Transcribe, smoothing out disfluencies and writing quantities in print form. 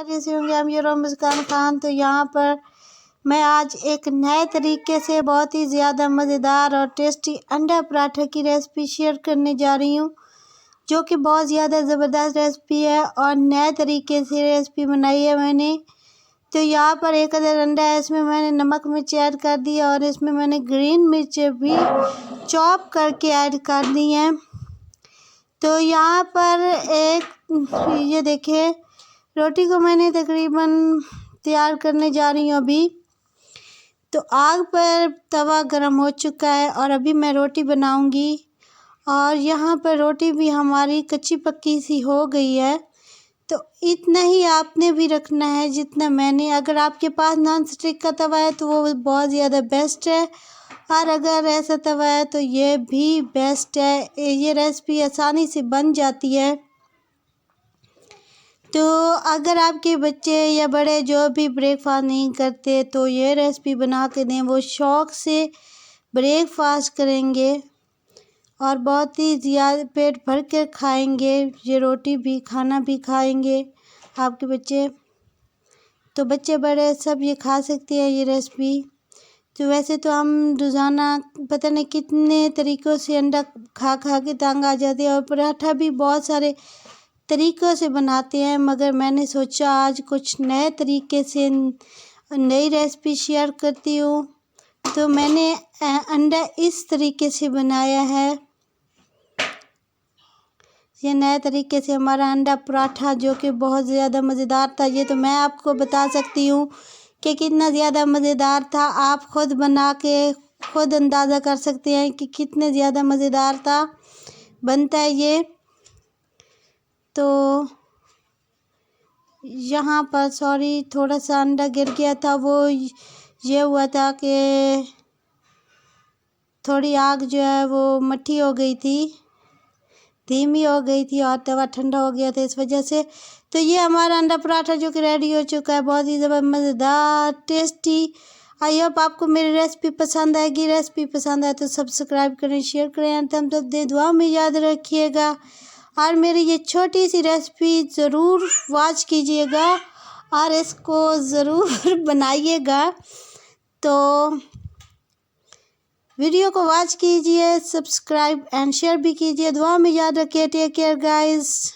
कैसे होंगे हम ये मुस्कान खान। तो यहाँ पर मैं आज एक नए तरीके से बहुत ही ज़्यादा मज़ेदार और टेस्टी अंडा पराठा की रेसिपी शेयर करने जा रही हूँ, जो कि बहुत ज़्यादा ज़बरदस्त रेसिपी है और नए तरीके से रेसिपी बनाई है मैंने। तो यहाँ पर एक अदर अंडा है, इसमें मैंने नमक मिर्च ऐड कर दिया और इसमें मैंने ग्रीन मिर्च भी चॉप करके ऐड कर दी है। तो यहाँ पर ये देखिए, रोटी को मैंने तकरीबन तैयार करने जा रही हूँ अभी। तो आग पर तवा गरम हो चुका है और अभी मैं रोटी बनाऊंगी। और यहाँ पर रोटी भी हमारी कच्ची पक्की सी हो गई है। तो इतना ही आपने भी रखना है जितना मैंने। अगर आपके पास नॉन स्टिक का तवा है तो वो बहुत ज़्यादा बेस्ट है, और अगर ऐसा तवा है तो ये भी बेस्ट है। ये रेसिपी आसानी से बन जाती है। तो अगर आपके बच्चे या बड़े जो भी ब्रेकफास्ट नहीं करते तो ये रेसिपी बना के दें, वो शौक़ से ब्रेकफास्ट करेंगे और बहुत ही ज़्यादा पेट भर कर खाएंगे। ये रोटी भी खाना भी खाएंगे आपके बच्चे। तो बच्चे बड़े सब ये खा सकते हैं ये रेसिपी। तो वैसे तो हम रोज़ाना पता नहीं कितने तरीक़ों से अंडा खा खा के तंग आ जाते हैं, और पराठा भी बहुत सारे तरीक़ों से बनाते हैं, मगर मैंने सोचा आज कुछ नए तरीके से नई रेसिपी शेयर करती हूँ। तो मैंने अंडा इस तरीके से बनाया है। ये नए तरीके से हमारा अंडा पराठा, जो कि बहुत ज़्यादा मज़ेदार था। ये तो मैं आपको बता सकती हूँ कि कितना ज़्यादा मज़ेदार था। आप ख़ुद बना के ख़ुद अंदाज़ा कर सकते हैं कि कितने ज़्यादा मज़ेदार था बनता है ये। तो यहाँ पर सॉरी, थोड़ा सा अंडा गिर गया था। वो ये हुआ था कि थोड़ी आग जो है वो मट्ठी हो गई थी, धीमी हो गई थी, और तवा ठंडा हो गया था इस वजह से। तो ये हमारा अंडा पराठा जो कि रेडी हो चुका है, बहुत ही ज़बरदस्त मज़ेदार टेस्टी। आई होप आपको मेरी रेसिपी पसंद आएगी। रेसिपी पसंद आए तो सब्सक्राइब करें, शेयर करें एंड थम्स अप दें। दुआ में याद रखिएगा और मेरी ये छोटी सी रेसिपी ज़रूर वॉच कीजिएगा और इसको ज़रूर बनाइएगा। तो वीडियो को वॉच कीजिए, सब्सक्राइब एंड शेयर भी कीजिए। दुआ में याद रखिए। Take care guys.